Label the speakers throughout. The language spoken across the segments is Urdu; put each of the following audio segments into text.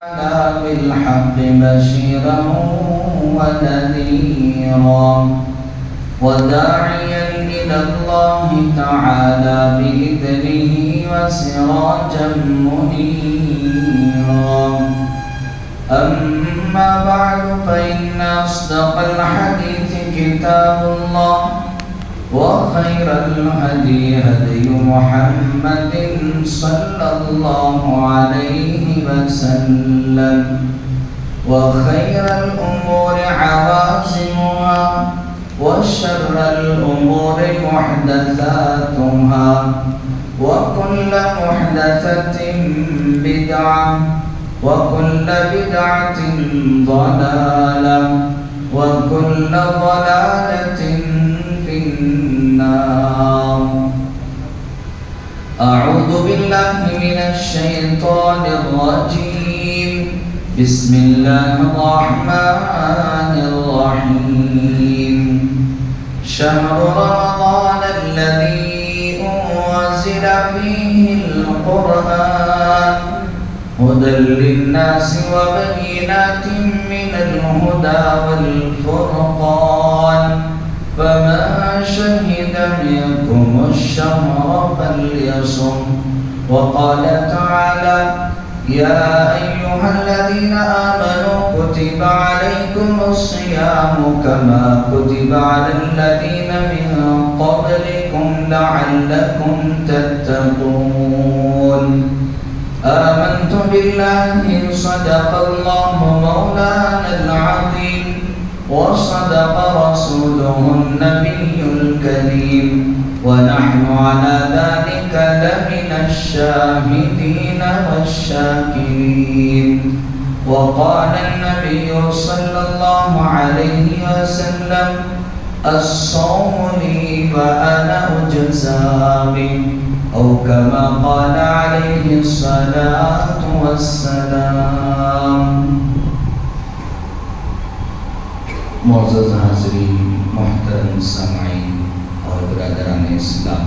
Speaker 1: بالحق بشيرا ونذيرا وداعيا إلى الله تعالى بإذنه وسراجا منيرا. أما بعد فإن أصدق الحديث كتاب الله وخير الهدي هدي محمد صلى الله عليه وسلم وخير الأمور عوازمها وشر الأمور محدثاتها وكل محدثة بدعة وكل بدعة ضلالة وكل ضلالة في النار. أعوذ بالله من الشيطان الرجيم. بسم الله الرحمن الرحيم. شهر رمضان الذي أنزل فيه القرآن هدى للناس وبينات من الهدى والفرقان فمن شهد منكم الشهر فليصم. وقال تعالى: يا أيها الذين آمنوا كتب عليكم الصيام كما كتب على الذين من قبلكم لعلكم تتقون. آمنت بالله صدق الله مولانا العظيم وصدق رسوله النبي الكريم ونحن على ذلك لمن الشاهدين والشاكرين. وقال النبي صلى الله عليه وسلم: الصوم لي وأنا أجزى به، أو كما قال عليه الصلاة والسلام. معزز حاضرین، محترم سامعین اور برادران اسلام،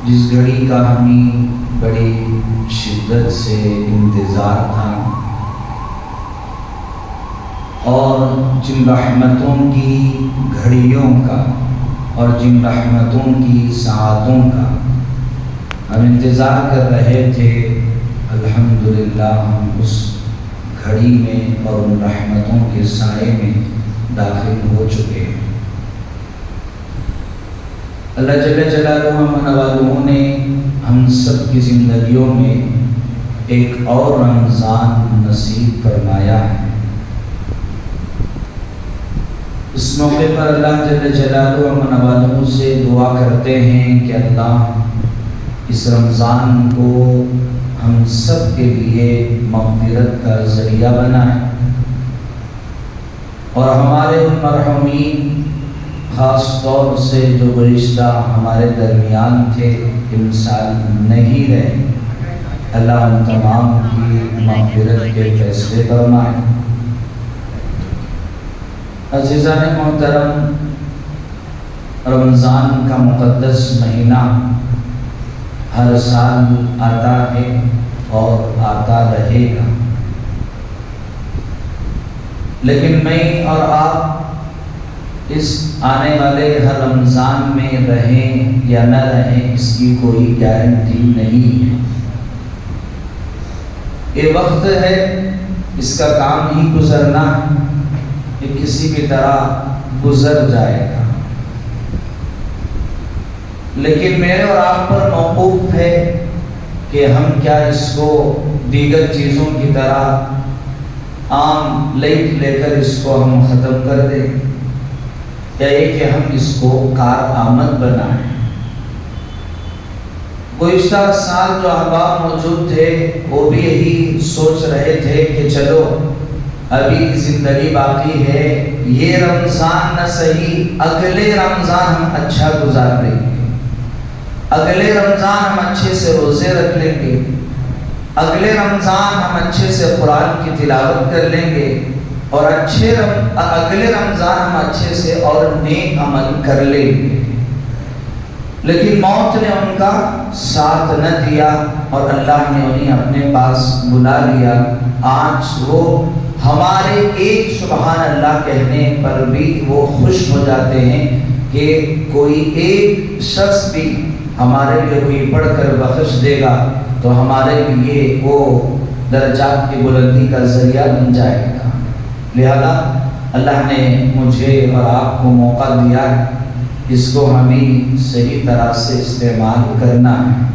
Speaker 1: جس گھڑی کا ہمیں بڑی شدت سے انتظار تھا اور جن رحمتوں کی گھڑیوں کا اور جن رحمتوں کی ساعتوں کا ہم انتظار کر رہے تھے، الحمدللہ ہم اس گھڑی میں اور ان رحمتوں کے سائے میں داخل ہو چکے ہیں۔ اللہ جل جلالہ منوالہ نے ہم سب کی زندگیوں میں ایک اور رمضان نصیب فرمایا ہے۔ اس موقع پر اللہ جل جلالہ منوالہ سے دعا کرتے ہیں کہ اللہ اس رمضان کو ہم سب کے لیے مغفرت کا ذریعہ بنائے اور ہمارے ان مرحومین، خاص طور سے جو گزشتہ ہمارے درمیان تھے، انسان نہیں رہے، اللہ ان تمام کی مغفرت کے فیصلے فرمائے۔ عزیزان محترم، رمضان کا مقدس مہینہ ہر سال آتا ہے اور آتا رہے گا، لیکن میں اور آپ اس آنے والے ہر رمضان میں رہیں یا نہ رہیں اس کی کوئی گارنٹی نہیں ہے۔ یہ وقت ہے، اس کا کام ہی گزرنا ہے، یہ کسی بھی طرح گزر جائے گا، لیکن میرے اور آپ پر موقوف ہے کہ ہم کیا اس کو دیگر چیزوں کی طرح عام لائٹ لے کر اس کو ہم ختم کر دیں، یا یہ کہ ہم اس کو کارآمد بنائیں۔ گزشتہ سال جو احباب موجود تھے وہ بھی یہی سوچ رہے تھے کہ چلو ابھی زندگی باقی ہے، یہ رمضان نہ صحیح اگلے رمضان ہم اچھا گزار لیں گے، اگلے رمضان ہم اچھے سے روزے رکھ لیں گے، اگلے رمضان ہم اچھے سے قرآن کی تلاوت کر لیں گے، اور اگلے رمضان ہم اچھے سے اور نیک عمل کر لیں گے۔ لیکن موت نے ان کا ساتھ نہ دیا اور اللہ نے انہیں اپنے پاس بلا لیا۔ آج وہ ہمارے ایک سبحان اللہ کہنے پر بھی وہ خوش ہو جاتے ہیں کہ کوئی ایک شخص بھی ہمارے لیے کوئی پڑھ کر بخش دے گا تو ہمارے لیے وہ درجات کی بلندی کا ذریعہ بن جائے گا۔ لہذا اللہ نے مجھے اور آپ کو موقع دیا ہے، اس کو ہمیں صحیح طرح سے استعمال کرنا ہے۔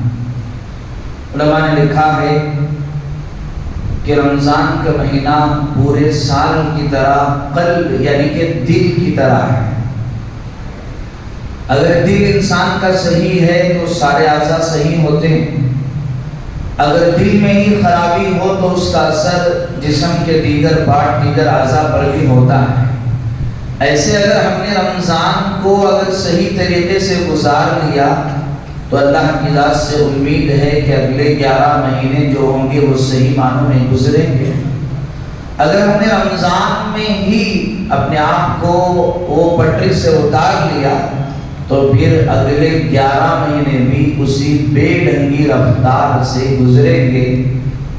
Speaker 1: علماء نے لکھا ہے کہ رمضان کا مہینہ پورے سال کی طرح قلب یعنی کہ دل کی طرح ہے۔ اگر دل انسان کا صحیح ہے تو سارے اعضاء صحیح ہوتے ہیں، اگر دل میں ہی خرابی ہو تو اس کا اثر جسم کے دیگر پارٹ دیگر اعضاء پر بھی ہوتا ہے۔ ایسے اگر ہم نے رمضان کو اگر صحیح طریقے سے گزار لیا تو اللہ کی ذات سے امید ہے کہ اگلے 11 مہینے جو ہوں گے وہ صحیح معنوں میں گزریں گے۔ اگر ہم نے رمضان میں ہی اپنے آپ کو وہ پٹری سے اتار لیا تو پھر اگلے 11 مہینے بھی اسی بے ڈھنگی رفتار سے گزریں گے۔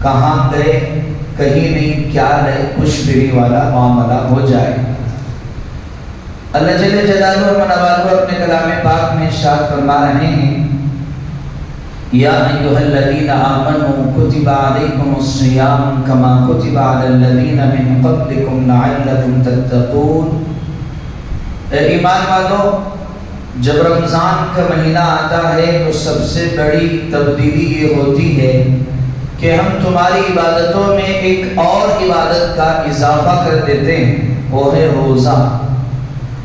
Speaker 1: کہاں گئے کہیں نہیں، کیا رہے خوش بری والا معاملہ ہو جائے۔ اللہ جل جلالہ و منوالہ اپنے کلام پاک میں ارشاد فرما رہے ہیں، یا ایھا الذین آمنوا کتب علیکم الصیام کما کتب علی الذین من قبلکم لعلکم تتقون۔ اے ایمان والو، جب رمضان کا مہینہ آتا ہے تو سب سے بڑی تبدیلی یہ ہوتی ہے کہ ہم تمہاری عبادتوں میں ایک اور عبادت کا اضافہ کر دیتے ہیں، وہ ہے روزہ۔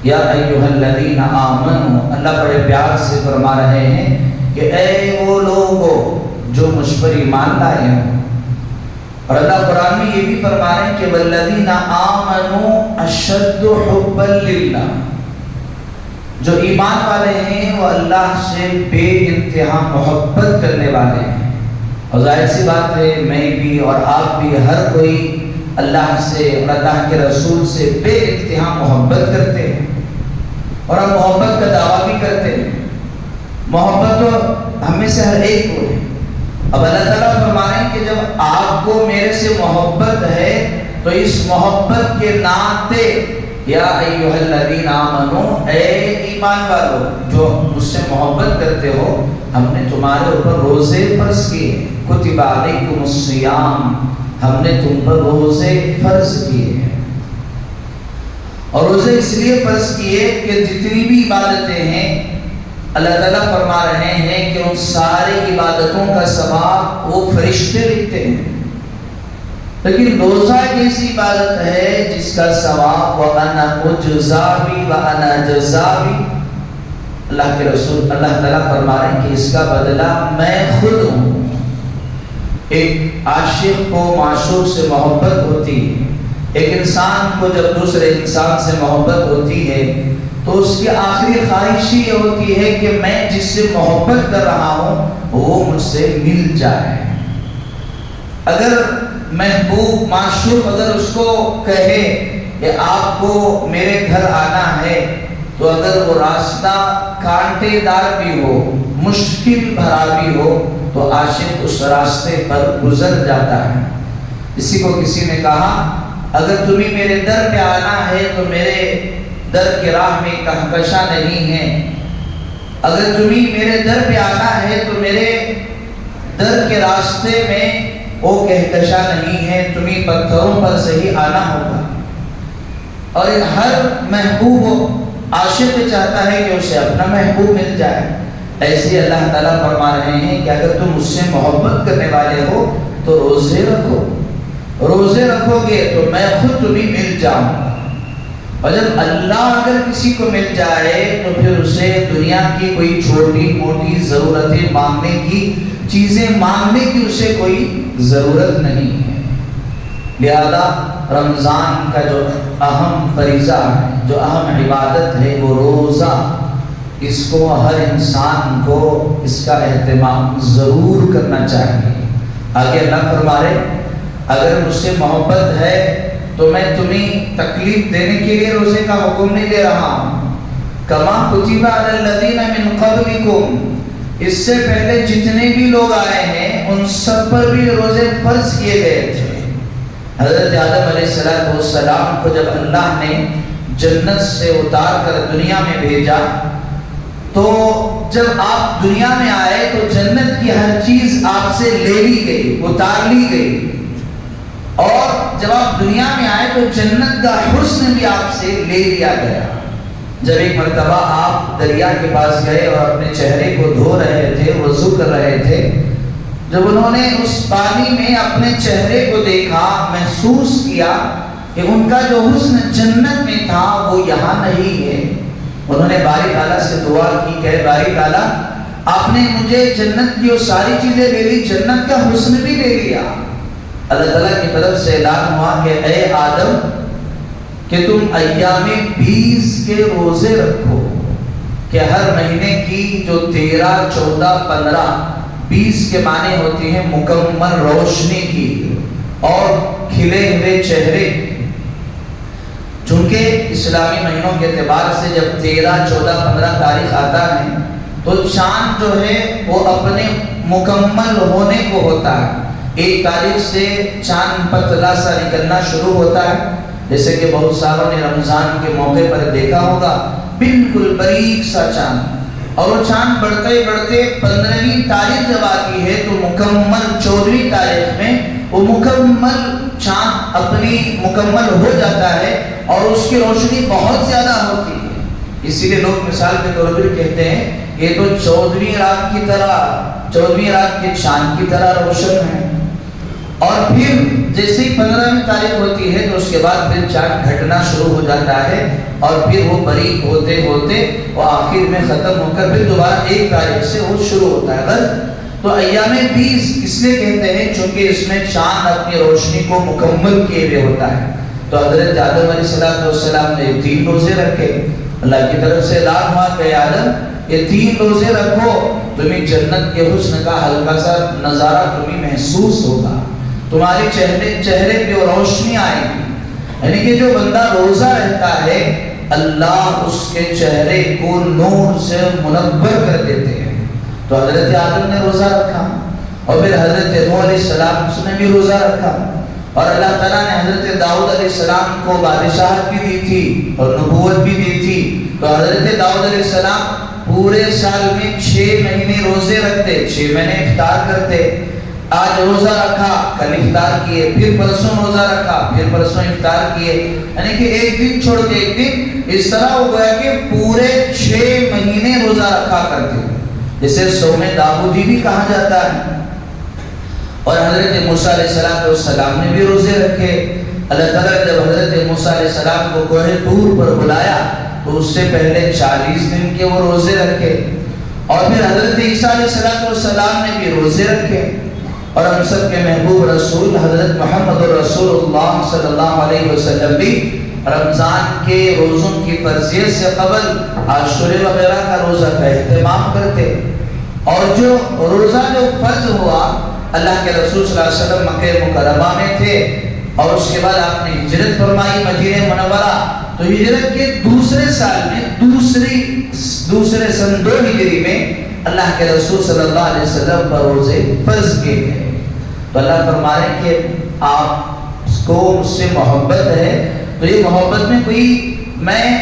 Speaker 1: یا ایھا الذین آمنوا، اللہ بڑے پیار سے فرما رہے ہیں کہ اے وہ لوگو جو مجھ پر ایمان لائے ہیں۔ اور اللہ قرآن میں یہ بھی فرما رہے ہیں کہ والذین آمنوا اشد حبا للہ، جو ایمان والے ہیں وہ اللہ سے بے انتہا محبت کرنے والے ہیں۔ اور ظاہر سی بات ہے میں بھی اور آپ بھی ہر کوئی اللہ سے اور اللہ کے رسول سے بے انتہا محبت کرتے ہیں اور ہم محبت کا دعویٰ بھی کرتے ہیں۔ محبت تو ہم میں سے ہر ایک کو ہے۔ اب اللہ تعالیٰ فرما رہے ہیں کہ جب آپ کو میرے سے محبت ہے تو اس محبت کے ناطے یا ایھا الذین آمنوا، اے ایمان والو جو مجھ سے محبت کرتے ہو، ہم نے تمہارے اوپر روزے فرض کیے، کتب علیکم الصیام، ہم نے تم پر روزے فرض کیے ہیں۔ اور روزے اس لیے فرض کیے کہ جتنی بھی عبادتیں ہیں اللہ تعالیٰ فرما رہے ہیں کہ ان ساری عبادتوں کا ثواب وہ فرشتے لکھتے ہیں، لیکن روزہ ایک ایسی عبادت ہے جس کا ثواب وَأَنَا أُجْزَىٰ بِهِ وَأَنَا أَجْزَىٰ بِهِ، اللہ کے رسول اللہ تعالیٰ فرما رہے ہیں کہ اس کا بدلہ میں خود ہوں۔ ایک عاشق کو معشوق سے محبت ہوتی ہے، ایک انسان کو جب دوسرے انسان سے محبت ہوتی ہے تو اس کی آخری خواہش یہ ہوتی ہے کہ میں جس سے محبت کر رہا ہوں وہ مجھ سے مل جائے۔ اگر محبوب معشوق اگر اس کو کہے کہ آپ کو میرے گھر آنا ہے تو اگر وہ راستہ کانٹے دار بھی ہو، مشکل بھرا بھی ہو تو عاشق اس راستے پر گزر جاتا ہے۔ کسی کو کسی نے کہا اگر تمہیں میرے در پہ آنا ہے تو میرے در کے راہ میں کہکشا نہیں ہے، اگر تمہیں میرے در پہ آنا ہے تو میرے در کے راستے میں وہ کہکشا نہیں ہے، تمہیں پتھروں پر سے ہی آنا ہوگا۔ اور ہر محبوب عاشق چاہتا ہے کہ اسے اپنا محبوب مل جائے۔ ایسے اللہ تعالیٰ فرما رہے ہیں کہ اگر تم مجھ سے محبت کرنے والے ہو تو روزے رکھو، روزے رکھو گے تو میں خود تمہیں مل جاؤں گا۔ اور جب اللہ اگر کسی کو مل جائے تو پھر اسے دنیا کی کوئی چھوٹی موٹی ضرورتیں مانگنے کی چیزیں مانگنے کی اسے کوئی ضرورت نہیں ہے۔ لہذا رمضان کا جو اہم فریضہ ہے، جو اہم عبادت ہے وہ روزہ، اس کو ہر انسان کو اس کا اہتمام ضرور کرنا چاہیے۔ آگے اللہ فرما رہے اگر مجھ سے محبت ہے تو میں تمہیں تکلیف دینے کے لیے روزے کا حکم نہیں دے رہا ہوں، کما کتب علی الذین من قبلکم، اس سے پہلے جتنے بھی لوگ آئے ہیں ان سب پر بھی روزے فرض کیے گئے تھے۔ حضرت آدم علیہ السلام کو جب اللہ نے جنت سے اتار کر دنیا میں بھیجا تو جب آپ دنیا میں آئے تو جنت کی ہر چیز آپ سے لے لی گئی، اتار لی گئی، اور جب آپ دنیا میں آئے تو جنت کا حسن بھی آپ سے لے لیا گیا۔ جب ایک مرتبہ آپ دریا کے پاس گئے اور اپنے چہرے کو دھو رہے تھے، وضو کر رہے تھے، جب انہوں نے اس پانی میں اپنے چہرے کو دیکھا، محسوس کیا کہ ان کا جو حسن جنت میں تھا وہ یہاں نہیں ہے، انہوں نے باری تعالیٰ سے دعا کی کہ باری تعالیٰ آپ نے مجھے جنت کی وہ ساری چیزیں لے لی، جنت کا حسن بھی لے لیا۔ اللہ تعالیٰ کی طرف سے اعلان ہوا کہ اے آدم کہ تم ایام 20 کے روزے رکھو، کہ ہر مہینے کی جو 13، 14، 15، 20 کے معنی ہوتی ہیں مکمل روشنی کی اور کھلے ہوئے چہرے، چونکہ اسلامی مہینوں کے اعتبار سے جب 13، 14، 15 تاریخ آتا ہے تو چاند جو ہے وہ اپنے مکمل ہونے کو ہوتا ہے۔ 1 تاریخ سے چاند پتلا سا نکلنا شروع ہوتا ہے، جیسے کہ بہت ساروں نے رمضان کے موقع پر دیکھا ہوگا، بالکل باریک سا چاند، اور وہ چاند بڑھتے بڑھتے 15ویں تاریخ جب آتی ہے تو مکمل 14ویں تاریخ میں وہ مکمل چاند اپنی مکمل ہو جاتا ہے اور اس کی روشنی بہت زیادہ ہوتی ہے۔ اسی لیے لوگ مثال کے طور پر کہتے ہیں یہ تو 14ویں رات کی طرح، 14ویں رات کے چاند کی طرح روشن ہے۔ اور پھر جیسے ہی 15ویں تاریخ ہوتی ہے تو اس کے بعد پھر چاند گھٹنا شروع ہو جاتا ہے اور پھر وہ باریک ہوتے ہوتے وہ آخر میں ختم ہو کر پھر دوبارہ 1 تاریخ سے وہ شروع ہوتا ہے۔ تو ایام 20 اس لیے کہتے ہیں چونکہ اس میں چاند اپنی روشنی کو مکمل کیے ہوئے ہوتا ہے۔ تو حضرت آدم علیہ السلام نے 3 روزے رکھے، اللہ کی طرف سے اعلان ہوا کہ آدم یہ 3 روزے رکھو، تمہیں جنت کے حسن کا ہلکا سا نظارہ تمہیں محسوس ہوگا، تمہارے چہرے پہ روشنی آئے گی۔ یعنی کہ جو بندہ روزہ رہتا ہے اللہ اس کے چہرے کو نور سے منور کر دیتے ہیں۔ تو حضرت آدم نے روزہ رکھا اور پھر حضرت نوح علیہ السلام اس نے بھی روزہ رکھا، اور اللہ تعالیٰ نے حضرت داؤد علیہ السلام کو بادشاہت بھی دی تھی اور نبوت بھی دی تھی۔ تو حضرت داؤد علیہ السلام پورے سال میں 6 مہینے روزے رکھتے، 6 مہینے افطار کرتے۔ آج روزہ رکھا، کل افطار کیے، پھر پرسوں روزہ رکھا، پھر پرسوں افطار کیے، یعنی کہ ایک دن چھوڑ کے ایک دن، اس طرح ہو گیا کہ پورے 6 مہینے روزہ رکھا کرتے، جسے صوم داؤدی بھی کہا جاتا ہے۔ اور حضرت موسیٰ علیہ السلام نے بھی روزے رکھے۔ اللہ تعالیٰ جب حضرت موسیٰ علیہ السلام کو کوہ طور پر بلایا تو اس سے پہلے 40 دن کے وہ روزے رکھے، اور پھر حضرت عیسیٰ علیہ السلام نے بھی روزے رکھے۔ اور ہم سب کے محبوب رسول حضرت محمد رسول اللہ صلی اللہ علیہ وسلم بھی رمضان کے روزوں کی فرضیت سے قبل عاشورے وغیرہ کا روزہ کا اہتمام کرتے، اور جو روزہ جو فرض ہوا، اللہ کے رسول صلی اللہ علیہ وسلم مکہ مکرمہ میں تھے اور اس کے بعد آپ نے ہجرت فرمائی مدینہ منورہ، تو ہجرت کے دوسرے سال میں دوسرے سن 2 ہجری میں اللہ کے رسول صلی اللہ علیہ وسلم پر روزے فرض کیے گئے۔ تو اللہ فرما رہے ہیں کہ آپ کو مجھ سے محبت ہے، تو یہ محبت میں کوئی میں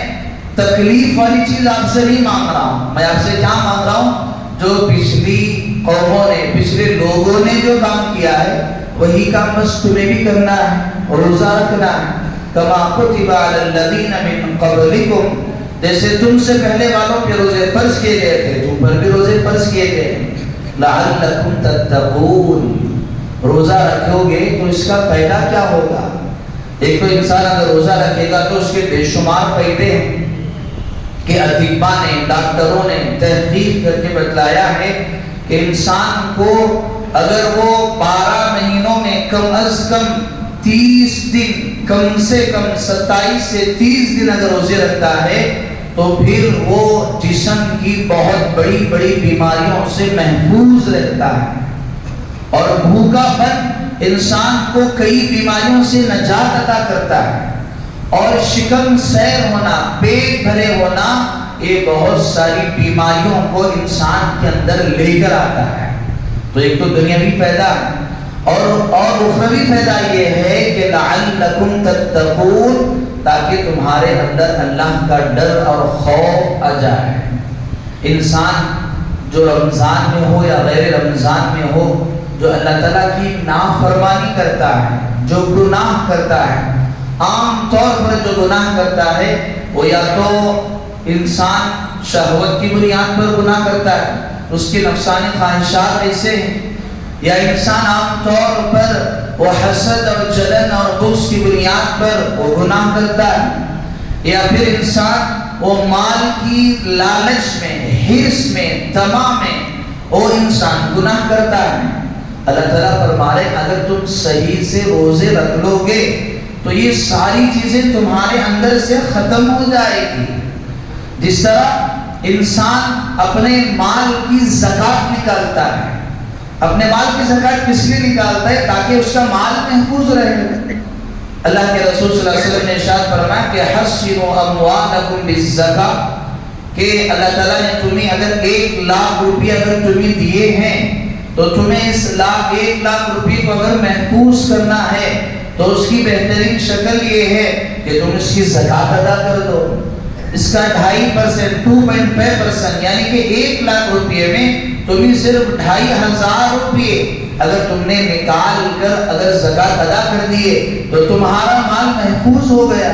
Speaker 1: تکلیف والی چیز آپ سے نہیں مانگ رہا ہوں۔ میں آپ سے کیا مانگ رہا ہوں؟ جو پچھلی قوموں نے، پچھلے لوگوں نے جو کام کیا ہے وہی کام بس تمہیں بھی کرنا ہے، روزہ رکھنا ہے۔ کما کتب علی الذین من قبلکم، جیسے تم سے پہلے والوں پہ روزے فرض کیے گئے تھے تم پر بھی روزے فرض کیے گئے، لعلکم تتقون، روزہ رکھو گے تو اس کا فائدہ کیا ہوگا؟ ایک تو انسان اگر روزہ رکھے گا تو اس کے بے شمار فائدے ہیں کہ اطباء نے، ڈاکٹروں نے تحقیق کر کے بتلایا ہے کہ انسان کو اگر وہ 12 مہینوں میں کم از کم 30 دن، کم سے کم 27 سے 30 دن اگر روزے رکھتا ہے تو پھر وہ جسم کی بہت بڑی بڑی بیماریوں سے محفوظ رہتا ہے، اور بھوکا پن انسان کو کئی بیماریوں سے نجات عطا کرتا ہے، اور شکم سیر ہونا، پیٹ بھرے ہونا یہ بہت ساری بیماریوں کو انسان کے اندر لے کر آتا ہے۔ تو ایک تو دنیاوی فائدہ اور اخروی فائدہ یہ ہے کہ لعلکم تتقون، تاکہ تمہارے اندر اللہ کا ڈر اور خوف آ جائے۔ انسان جو رمضان میں ہو یا غیر رمضان میں ہو، جو اللہ تعالیٰ کی نافرمانی کرتا ہے، جو گناہ کرتا ہے، عام طور پر جو گناہ کرتا ہے وہ یا تو انسان شہوت کی بنیاد پر گناہ کرتا ہے، اس کے نفسانی خواہشات ایسے ہیں، یا انسان عام طور پر وہ حسد اور جلن اور بغض کی بنیاد پر وہ گناہ کرتا ہے، یا پھر انسان وہ مال کی لالچ میں، حرص میں، طمع میں وہ انسان گناہ کرتا ہے۔ اللہ تعالیٰ فرما رہے اگر تم صحیح سے روزے رکھ لو گے تو یہ ساری چیزیں تمہارے اندر سے ختم ہو جائے گی۔ جس طرح انسان اپنے مال کی زکوٰۃ نکالتا ہے، اپنے مال کی زکوٰۃ کس لیے نکالتا ہے؟ تاکہ اس کا مال محفوظ رہے۔ اللہ کے رسول صلی اللہ علیہ وسلم نے ارشاد فرمایا کہ حصنوا اموالکم بالزکاۃ، کہ اللہ تعالیٰ نے تمہیں اگر 1,00,000 روپیہ اگر تمہیں دیے ہیں تو تمہیں اس 1,00,000 روپیے کو اگر محفوظ کرنا ہے تو اس کی بہترین شکل یہ ہے کہ تم اس کی زکوٰۃ ادا کر دو۔ اس کا 2.5%، 2.5%، یعنی کہ 1,00,000 روپیے میں تمہیں صرف 2,500 روپیے اگر تم نے نکال کر اگر زکوٰۃ ادا کر دیے تو تمہارا مال محفوظ ہو گیا۔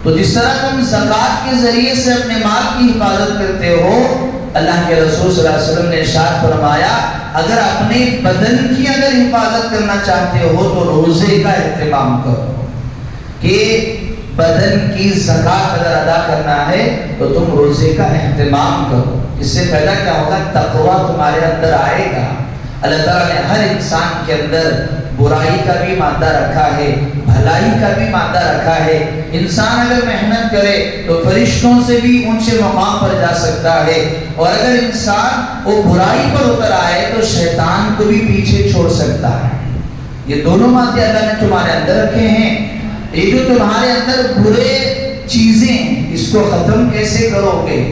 Speaker 1: تو جس طرح تم زکوٰۃ کے ذریعے سے اپنے مال کی حفاظت کرتے ہو، اللہ کے رسول صلی اللہ علیہ وسلم نے ارشاد فرمایا اگر اپنے بدن کی اگر حفاظت کرنا چاہتے ہو تو روزے کا اہتمام کرو، کہ بدن کی زکوٰۃ اگر ادا کرنا ہے تو تم روزے کا اہتمام کرو۔ اس سے پہلا کیا ہوگا؟ تقویٰ تمہارے اندر آئے گا۔ اللہ تعالیٰ نے ہر انسان کے اندر برائی کا بھی مادہ رکھا ہے، بھلائی کا بھی مادہ رکھا ہے۔ انسان اگر محنت کرے تو فرشتوں سے بھی اونچے مقام پر جا سکتا ہے، اور اگر انسان وہ برائی پر اتر آئے تو شیطان کو بھی پیچھے چھوڑ سکتا ہے۔ یہ دونوں مادے اللہ نے تمہارے اندر رکھے ہیں۔ یہ جو تمہارے اندر برے چیزیں ہیں اس کو ختم کیسے کرو گے؟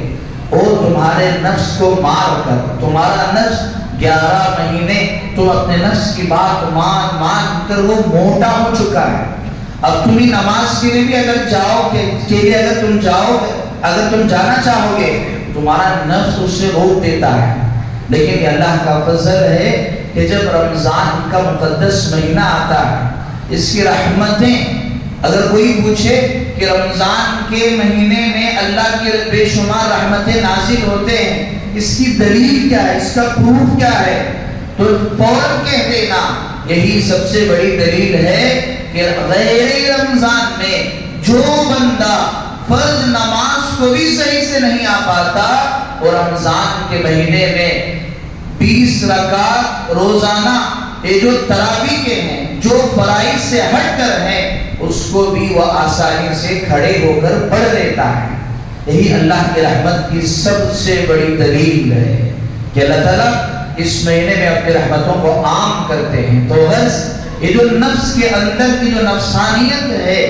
Speaker 1: وہ تمہارے نفس کو مار کر، تمہارا نفس 11 مہینے تم اپنے نفس کی بات مان مان کر وہ موٹا ہو چکا ہے۔ اب تمہیں نماز کے لیے بھی اگر اگر تم جانا چاہو گے تمہارا نفس اس سے روک دیتا ہے۔ لیکن یہ اللہ کا فضل ہے کہ جب رمضان کا مقدس مہینہ آتا ہے، اس کی رحمتیں، اگر کوئی پوچھے کہ رمضان کے مہینے میں اللہ کی بے شمار رحمتیں نازل ہوتے ہیں، اس کی دلیل کیا ہے، اس کا پروف کیا ہے، تو فوراً کہہ دینا یہی سب سے بڑی دلیل ہے کہ غیر رمضان میں جو بندہ فرض نماز کو بھی صحیح سے نہیں آ پاتا، اور رمضان کے مہینے میں 20 رکعت روزانہ یہ جو تراویح کے ہیں، جو فرائض سے ہٹ کر ہیں، اس کو بھی وہ آسانی سے کھڑے ہو کر پڑھ لیتا ہے۔ یہی اللہ کی رحمت کی سب سے بڑی دلیل ہے کہ اللہ تعالیٰ اس مہینے میں اپنی رحمتوں کو عام کرتے ہیں۔ تو غرض یہ جو نفس کے اندر کی جو نفسانیت ہے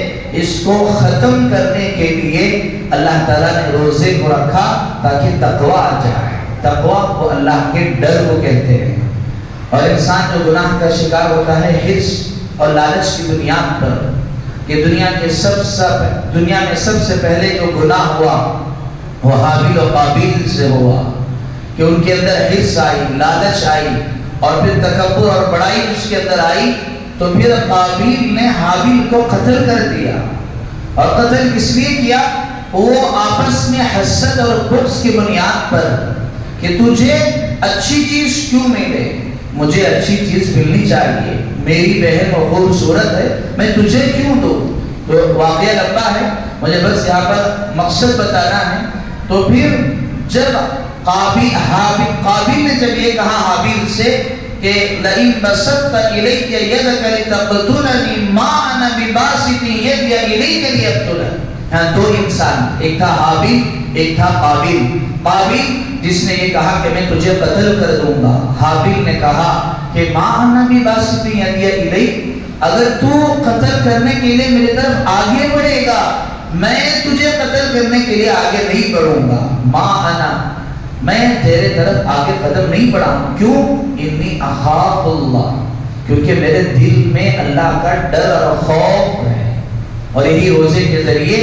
Speaker 1: اس کو ختم کرنے کے لیے اللہ تعالیٰ نے روزے کو رکھا تاکہ تقویٰ آ جائے۔ تقویٰ کو اللہ کے ڈر کو کہتے ہیں۔ اور انسان جو گناہ کا شکار ہوتا ہے حرص اور لالچ کی بنیاد پر، کہ دنیا میں سب سے پہلے جو گناہ ہوا وہ حابیل و قابیل سے ہوا، کہ ان کے اندر حرص آئی، لالچ آئی، اور پھر تکبر اور بڑائی اس کے اندر آئی، تو پھر قابیل نے حابیل کو قتل کر دیا۔ اور قتل کس لیے کیا؟ وہ آپس میں حسد اور بغض کی بنیاد پر کہ تجھے اچھی چیز کیوں ملے، مجھے اچھی چیز ملنی چاہیے، میری بہن وہ خوبصورت ہے میں تجھے کیوں دوں۔ تو واقعہ لمبا ہے، مجھے بس یہاں پر مقصد بتانا ہے۔ تو پھر جب قابیل نے جب یہ کہا حابیل سے کہ لئن بسطت الیک یدک لتقتلنی ما انا بباسط یدی الیک لیقتلک، دو انسان، ایک تھا حابیل ایک تھا قابیل۔ قابیل جس نے یہ کہا کہ میں تجھے قتل کر دوں گا، حابیل نے کہا کہ ما انا بباسط یدی الیک، اگر تو قتل کرنے کے لیے میری طرف آگے بڑھے گا میں تجھے قتل کرنے کے لیے آگے نہیں بڑھوں گا، ما انا، میں تیرے طرف آگے قدم نہیں بڑھاؤں. کیوں؟ انی اخاف اللہ، کیونکہ میرے دل میں اللہ کا ڈر اور خوف ہے. اور یہی روزے کے ذریعے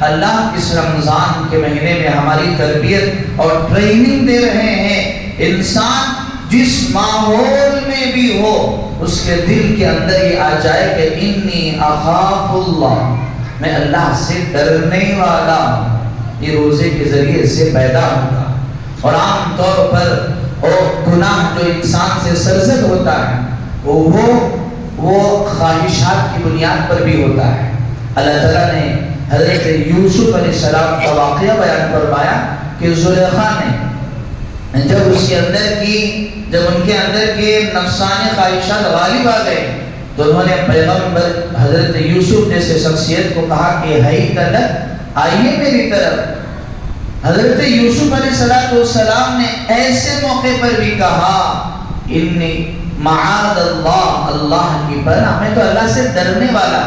Speaker 1: اللہ اس رمضان کے مہینے میں ہماری تربیت اور ٹریننگ دے رہے ہیں. انسان جس ماحول میں بھی ہو اس کے دل کے اندر یہ آ جائے کہ انی اخاف اللہ، میں اللہ سے ڈرنے والا ہوں. یہ روزے کے ذریعے سے پیدا ہوگا. اور عام طور پر گناہ جو انسان سے سرزد ہوتا ہے وہ خواہشات کی بنیاد پر بھی ہوتا ہے. اللہ تعالیٰ نے حضرت یوسف علیہ السلام کا واقعہ بیان فرمایا کہ زلیخا نے جب ان کے اندر کے نفسانی خواہشات غالب آ گئے تو انہوں نے پیغمبر حضرت یوسف جیسے شخصیت کو کہا کہ حیکلت، آئیے میری طرف. حضرت یوسف علیہ السلام نے ایسے موقع پر بھی کہا انی معاذ اللہ، اللہ کی پناہ، میں تو اللہ سے ڈرنے والا.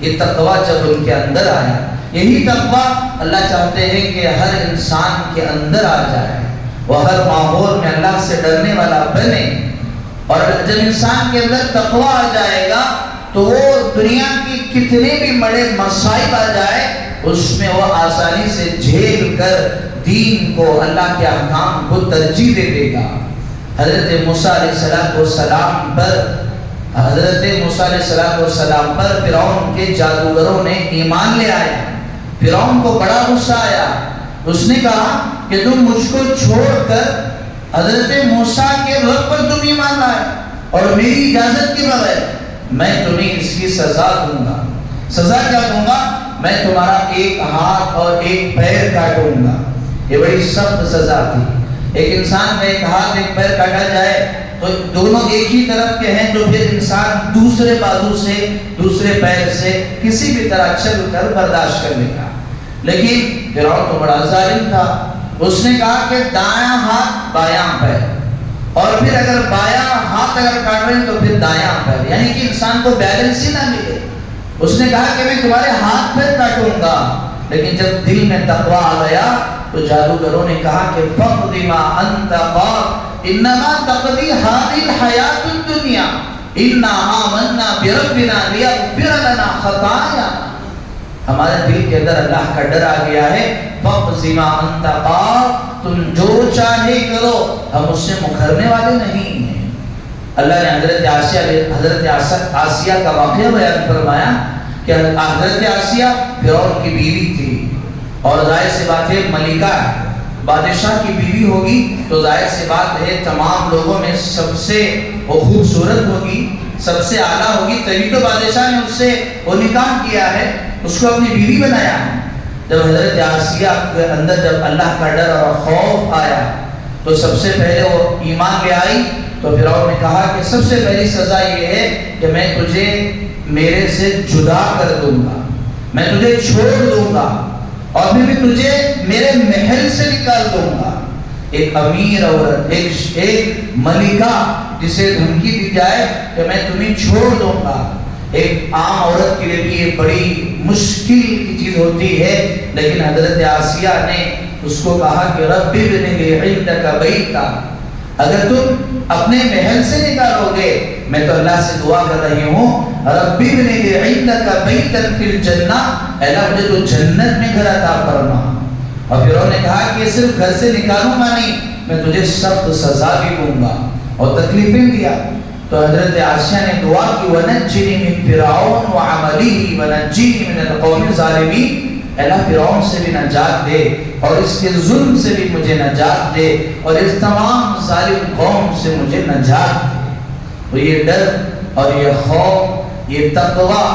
Speaker 1: یہ تقویٰ جب ان کے اندر آیا، یہی تقویٰ اللہ چاہتے ہیں کہ ہر انسان کے اندر آ جائے، وہ ہر ماحول میں اللہ سے ڈرنے والا بنے. اور جب انسان کے اندر تقویٰ آ جائے گا تو وہ دنیا کی کتنے بھی بڑے مصائب آ جائے اس میں وہ آسانی سے جھیل کر دین کو، اللہ کے احکام کو ترجیح دے دے گا. حضرت موسیٰ علیہ السلام پر فرعون کے جادوگروں نے ایمان لے آئے. فرعون کو بڑا غصہ آیا. اس نے کہا کہ تم مجھ کو چھوڑ کر حضرت موسیٰ کے رب پر تم ایمان لائے اور میری اجازت کے بغیر، میں تمہیں اس کی سزا دوں گا. سزا کیا دوں گا؟ میں تمہارا ایک ہاتھ اور ایک پیر کاٹوں گا. یہ بڑی سخت سزا تھی. ایک انسان کا ایک ہاتھ ایک پیر کاٹا جائے تو دونوں ایک ہی طرف کے ہیں، تو پھر انسان دوسرے بازو سے، دوسرے پیر سے کسی بھی طرح چل کر برداشت کر لے گا. لیکن فرعون تو بڑا ظالم تھا. اس نے کہا کہ دایاں ہاتھ بایاں پیر، اور پھر اگر بایاں ہاتھ اگر کاٹ رہے ہیں تو پھر دایاں پیر، یعنی کہ انسان کو بیلنس ہی نہ ملے. اس نے کہا کہ میں تمہارے ہاتھ پیر کاٹوں گا. لیکن جب دل میں تقویٰ آ گیا تو جادوگروں نے کہا کہ فقد ما انت قاض انما تقضی هذه الحیات الدنیا انا آمنا بربنا لیغفر لنا خطایا. ہمارے دل کے اندر اللہ کا ڈر آ گیا ہے. فقد ما انت قاض، تم جو چاہے کرو، ہم اس سے مکرنے والے نہیں ہیں. اللہ نے حضرت آسیہ کا واقعہ بیان فرمایا کہ حضرت آسیہ فرعون کی بیوی تھی، اور ظاہر سی بات ہے ملکہ ہے، بادشاہ کی بیوی ہوگی تو ظاہر سی بات ہے تمام لوگوں میں سب سے وہ خوبصورت ہوگی، سب سے اعلیٰ ہوگی. تبھی تو بادشاہ نے اس سے وہ نکاح کیا ہے، اس کو اپنی بیوی بنایا ہے. جب حضرت آسیہ کے اندر جب اللہ کا ڈر اور خوف آیا تو سب سے پہلے وہ ایمان لے آئی. تو فرعون نے کہا کہ سب سے پہلی سزا یہ ہے کہ میں تجھے میرے سے جدا کر دوں گا، میں تجھے چھوڑ دوں گا، اور پھر میں تجھے میرے محل سے نکال دوں گا. ایک امیر عورت، ایک ملکہ جسے دھمکی دی جائے کہ میں تمہیں چھوڑ دوں گا، ایک عام عورت کے لیے بھی یہ بڑی مشکل کی چیز ہوتی ہے. لیکن حضرت آسیہ نے اس کو کہا کہ رب ابن لی عندک بیتا، اگر تم اپنے محل سے نکالو گے، میں تو اللہ سے دعا کر رہی ہوں رب ابن لی عندک بیتا فی الجنہ، اللہ مجھے تو جنت میں گھر عطا فرما. اور پھر انہوں نے کہا کہ صرف گھر سے نکالوں گا نہیں، میں تجھے سخت سزا بھی دوں گا اور تکلیفیں دیا. تو حضرت عائشہ نے دعا کی وَنَجِّنِي مِن فِرْعَوْنَ وَعَمَلِهِ وَنَجِّنِي مِنَ الْقَوْمِ الظَّالِمِينَ. اللہ فرعون سے بھی نجات دے اور اس کے ظلم سے بھی مجھے نجات دے اور اس تمام ظالم قوم سے مجھے نجات دے. تو یہ ڈر اور یہ خوف، یہ تقویٰ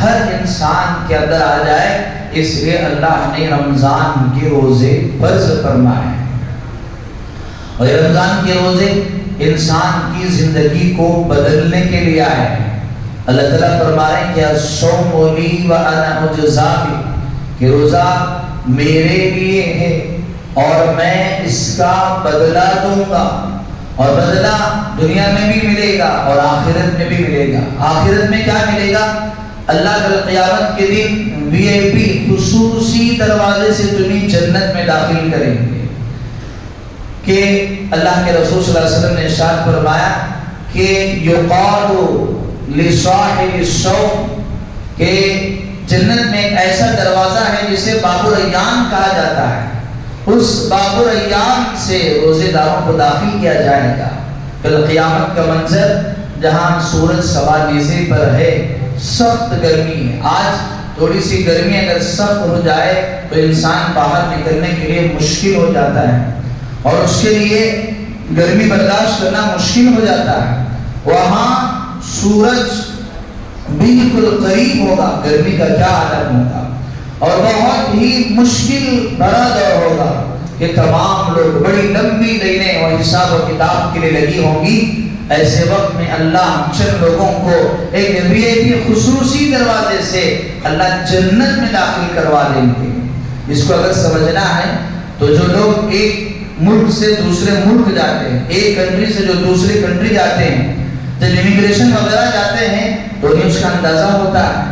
Speaker 1: ہر انسان کے اندر آ جائے، اس لیے اللہ نے رمضان کے روزے فرض فرمائے. اور یہ رمضان کے روزے انسان کی زندگی کو بدلنے کے لیے آئے ہیں. اللہ تعالیٰ فرما رہے ہیں کہ الصوم لی وانا اجزی بہ، کہ روزہ میرے لیے ہے اور میں اس کا بدلہ دوں گا. اور بدلہ دنیا میں بھی ملے گا اور آخرت میں بھی ملے گا. آخرت میں کیا ملے گا؟ اللہ کل قیامت کے دن VIP خصوصی دروازے سے تمہیں جنت میں داخل کریں گے کہ اللہ کے رسول صلی اللہ علیہ وسلم نے ارشاد فرمایا کہ یقال لصاحب الصوم، کہ جنت میں ایک ایسا دروازہ ہے جسے باب الریان کہا جاتا ہے، اس باب الریان سے روزے داروں کو داخل کیا جائے گا۔ کل قیامت کا منظر جہاں سورج سوا نیزے پر ہے، سخت گرمی ہے۔ آج تھوڑی سی گرمی اگر سخت ہو جائے تو انسان باہر نکلنے کے لیے مشکل ہو جاتا ہے اور اس کے لیے گرمی برداشت کرنا مشکل ہو جاتا ہے۔ وہاں سورج بالکل قریب ہوگا، گرمی کا کیا عالم ہوگا، اور بہت ہی مشکل بھرا دور ہوگا کہ تمام لوگ بڑی لمبی لائنیں اور حساب و کتاب کے لیے لگی ہوں گی۔ ایسے وقت میں اللہ چند لوگوں کو ایک VIP خصوصی دروازے سے اللہ جنت میں داخل کروا دیں گے۔ اس کو اگر سمجھنا ہے تو جو لوگ ایک ملک سے دوسرے ملک جاتے ہیں، ایک کنٹری سے جو دوسری کنٹری جاتے ہیں، جب امیگریشن وغیرہ جاتے ہیں تو انہیں اس کا اندازہ ہوتا ہے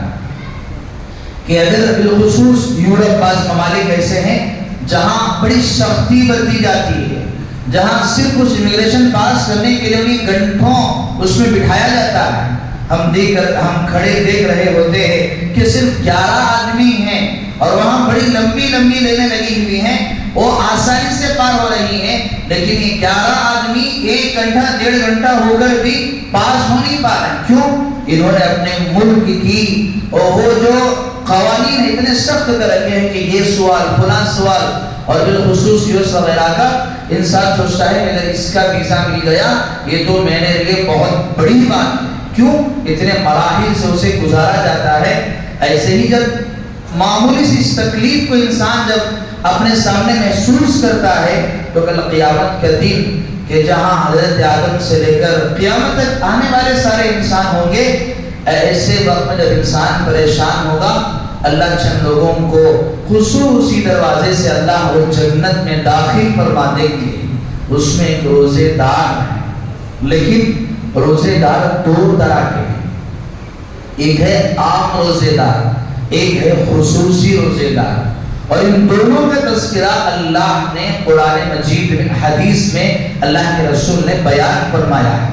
Speaker 1: کہ اگر بالخصوص یورپ بعض ممالک ایسے ہیں جہاں بڑی سختی برتی جاتی ہے، جہاں صرف اس امیگریشن پاس کرنے کے لیے انہیں گھنٹوں اس میں بٹھایا جاتا ہے۔ ہم کھڑے دیکھ رہے ہوتے ہیں کہ صرف 11 آدمی ہیں اور وہاں بڑی لمبی لمبی لائنیں لگی ہوئی ہیں، وہ آسانی سے پار ہو رہی ہیں، لیکن یہ 11 آدمی 1 گھنٹہ 1.5 گھنٹہ ہو کر بھی پاس ہو نہیں پا رہے۔ کیوں؟ انہوں نے اپنے ملک کی اور وہ جو قوانین اتنے سخت کر رکھے ہیں کہ یہ سوال فلاں سوال، اور بالخصوص یوس وغیرہ کا انسان سوچتا ہے کہ اگر اس کا ویزا مل گیا یہ تو میرے لیے بہت بڑی بات ہے۔ کیوں؟ اتنے مراحل سے اسے گزارا جاتا ہے۔ ایسے ہی جب معمولی سی اس تکلیف کو انسان جب اپنے سامنے محسوس کرتا ہے تو کل قیامت کا دن کہ جہاں حضرت آدم سے لے کر قیامت تک آنے والے سارے انسان ہوں گے، ایسے وقت میں جب انسان پریشان ہوگا، اللہ چند لوگوں کو خصوصی دروازے سے اللہ وہ جنت میں داخل فرما دیں گے۔ اس میں ایک روزے دار ہے، لیکن روزے دار دو طرح کے ہیں، ایک ہے عام روزے دار، ایک ہے خصوصی روزے دار، اور ان دونوں کا تذکرہ اللہ نے قرآن مجید میں حدیث میں اللہ کے رسول نے بیان فرمایا ہے۔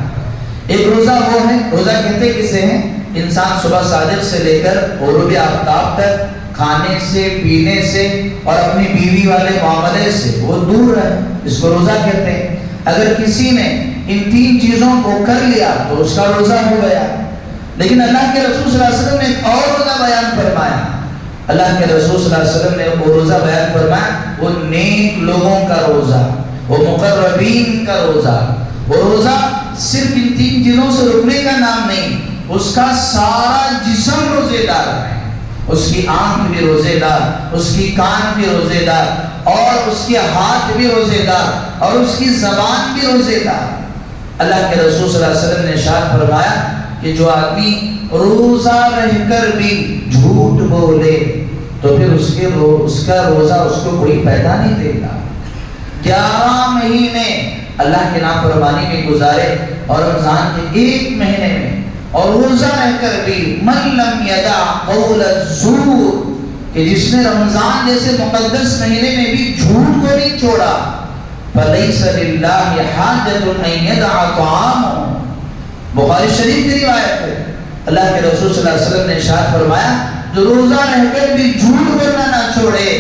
Speaker 1: ایک روزہ وہ ہے، روزہ کہتے کسے ہیں؟ انسان صبح صادق سے لے کر غروب آفتاب تک کھانے سے پینے سے اور اپنی بیوی والے معاملے سے وہ دور ہے، اس کو روزہ کہتے ہیں۔ اگر کسی نے ان 3 چیزوں کو کر لیا تو اس کا روزہ ہو گیا۔ لیکن اللہ کے رسول صلی اللہ علیہ وسلم نے ایک اور روزہ بیان فرمایا۔ اللہ کے رسول صلی اللہ علیہ وسلم نے وہ روزہ بیان فرمایا، وہ نیک لوگوں کا روزہ، وہ مقربین کا روزہ۔ وہ روزہ صرف ان 3 چیزوں سے رکنے کا نام نہیں، اس کا سارا جسم روزے دار ہے۔ اس کی آنکھ بھی روزے دار، اس کی کان بھی روزے دار، اور اس کے ہاتھ بھی روزے دار، اور اس کی زبان بھی روزے دار۔ اللہ کے رسول صلی اللہ علیہ وسلم نے ارشاد فرمایا کہ جو آدمی روزہ رہ کر بھی جھوٹ بولے تو پھر اس کا روزہ اس کو کوئی فائدہ نہیں دے گا۔ 11 مہینے اللہ کے نافرمانی میں گزارے اور رمضان کے 1 مہینے میں اور روزہ رہ کر بھی من لم یدع قول الزور، کہ جس نے رمضان جیسے مقدس مہینے میں بھی جھوٹ کو نہیں چھوڑا، فلیس للہ حاجۃ ان یدع طعامہ۔ بخاری شریف کی روایت ہے، اللہ کے رسول صلی اللہ علیہ وسلم نے ارشاد فرمایا جو روزہ رہ کر بھی جھوٹ بولنا نہ چھوڑے،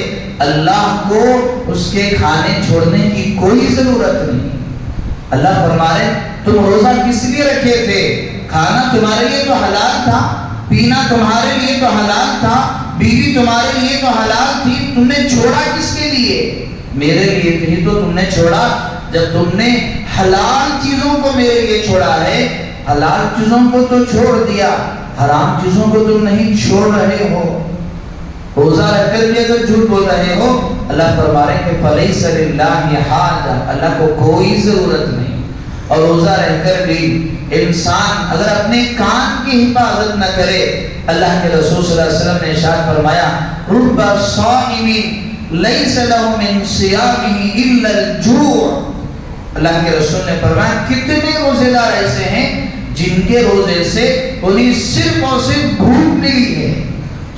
Speaker 1: اللہ کو اس کے کھانے چھوڑنے کی کوئی ضرورت نہیں۔ اللہ فرما رہے تم روزہ کس لیے رکھے تھے؟ کھانا تمہارے لیے تو حلال تھا، پینا تمہارے لیے تو حلال تھا، بیوی تمہارے لیے تو حلال تھی، تم نے چھوڑا کس کے لیے؟ میرے لیے ہی تو تم نے چھوڑا۔ جب تم نے حلال چیزوں کو میرے لیے چھوڑا ہے، حلال چیزوں کو تو چھوڑ دیا، حرام چیزوں کو تم نہیں چھوڑ رہے ہو۔ روزہ رکھ کر بھی اگر جھوٹ بول رہے ہو، اللہ فرما رہے ہیں کہ فلیس للہ حاجہ، اللہ کو کوئی ضرورت نہیں۔ اور روزہ رہ کر بھی انسان اگر اپنے کان کی حفاظت نہ کرے، اللہ کے رسول صلی اللہ علیہ وسلم نے ارشاد فرمایا رب صائم لیس لہ من صیامہ الا الجوع۔ اللہ کے رسول نے فرمایا کتنے روزے دار ایسے ہیں جن کے روزے سے انہیں صرف اور صرف بھوک ملی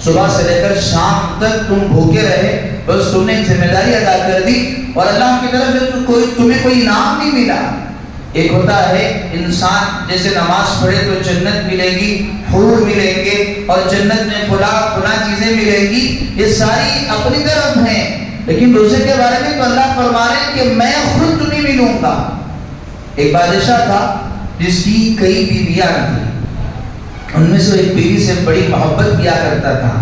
Speaker 1: صبح سے لے کر شام تک تم بھوکے رہے، بس تم نے ایک ذمہ داری ادا کر دی اور اللہ کی طرف سے تمہیں کوئی انعام نہیں ملا۔ ایک ہوتا ہے انسان جیسے نماز پڑھے تو جنت ملے گی، حور ملیں گے اور جنت میں فلاں چیزیں ملیں گی، یہ ساری اپنی طرف ہیں، لیکن روزے کے بارے میں تو اللہ فرما رہے ہیں کہ میں خود تمہیں ملوں گا۔ ایک بادشاہ تھا جس کی کئی بیویاں تھیں، ان میں سے ایک بیوی سے بڑی محبت کیا کرتا تھا،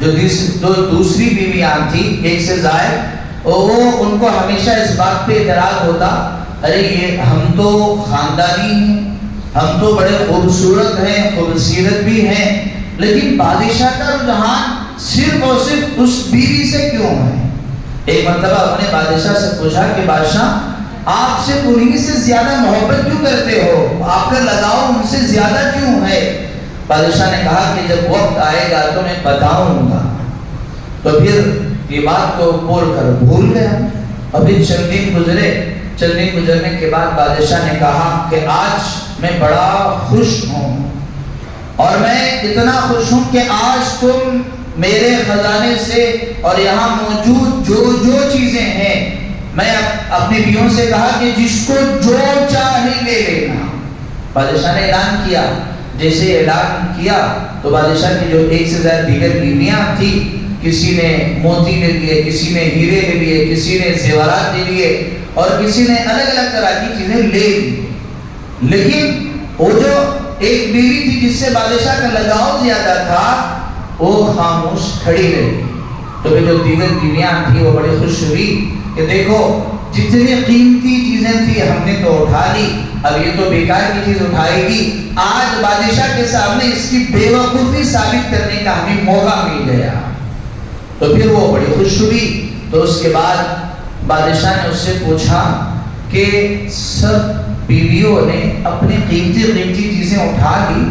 Speaker 1: جو دوسری بیویاں تھیں ایک سے زائد، وہ ان کو ہمیشہ اس بات پہ اعتراض ہوتا، ارے یہ ہم تو خاندانی ہیں، ہم تو بڑے خوبصورت ہیں، خوبصورت بھی ہیں، لیکن بادشاہ کا رجحان صرف اور صرف اس بیوی سے کیوں ہے؟ ایک مرتبہ انہوں نے بادشاہ سے پوچھا کہ بادشاہ آپ سے انہیں سے زیادہ محبت کیوں کرتے ہو، آپ کا لگاؤ ان سے زیادہ کیوں ہے؟ بادشاہ نے کہا کہ جب وقت آئے گا تو میں بتاؤں گا۔ تو پھر یہ بات کو بول کر بھول گیا، اور پھر چند دن گزرنے کے بعد بادشاہ نے کہا کہ آج میں بڑا خوش ہوں، اور میں اتنا خوش ہوں کہ آج تم میرے خزانے سے اور یہاں موجود جو چیزیں ہیں، میں اپنی بیویوں سے کہا کہ جس کو جو چاہے لے لینا۔ بادشاہ نے اعلان کیا، جیسے اعلان کیا تو بادشاہ کی جو ایک سے زیادہ دیگر بیویاں تھیں، کسی نے موتی لے لیے، کسی نے ہیرے لے لیے، کسی نے زیورات لے لیے، اور کسی نے الگ الگ طرح کی چیزیں لے لی، لیکن وہ جو ایک بیوی تھی جس سے بادشاہ کا لگاؤ زیادہ تھا، وہ خاموش کھڑی رہی۔ تو پھر جو دیگر بیویاں تھیں وہ بڑی خوش ہوئی کہ دیکھو جتنی قیمتی چیزیں تھی ہم نے تو اٹھا لی، اب یہ تو بیکار کی چیز اٹھائے گی، آج بادشاہ کے سامنے اس کی بے وقوفی ثابت کرنے کا ہمیں موقع مل گیا۔ تو پھر وہ بڑی خوش ہوئی۔ تو اس کے بعد بادشاہ نے اس سے پوچھا کہ سب بیویوں نے اپنی قیمتی چیزیں اٹھا لی